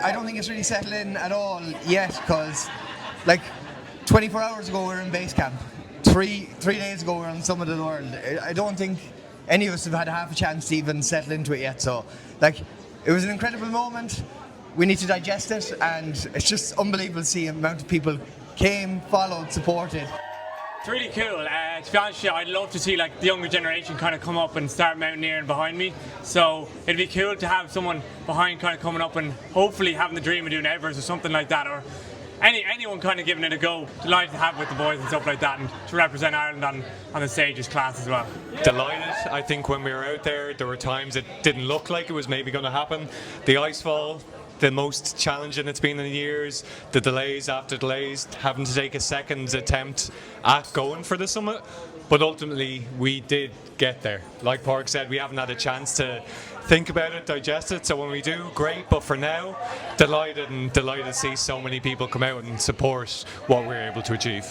I don't think it's really settled in at all yet, because like 24 hours ago we were in base camp. Three days ago we were on the summit of the world. I don't think any of us have had half a chance to even settle into it yet. So like, it was an incredible moment. We need to digest it, and it's just unbelievable to see the amount of people came, followed, supported. It's really cool. To be honest with you, I'd love to see like the younger generation kind of come up and start mountaineering behind me. So it'd be cool to have someone behind kind of coming up and hopefully having the dream of doing Everest or something like that, or anyone kind of giving it a go. Delighted to have with the boys and stuff like that, and to represent Ireland on the stage is class as well. Delighted. I think when we were out there were times it didn't look like it was maybe going to happen. The icefall, the most challenging it's been in years, the delays after delays, having to take a second attempt at going for the summit, but ultimately we did get there. Like Pádraig said, we haven't had a chance to think about it, digest it, so when we do, great, but for now, delighted to see so many people come out and support what we're able to achieve.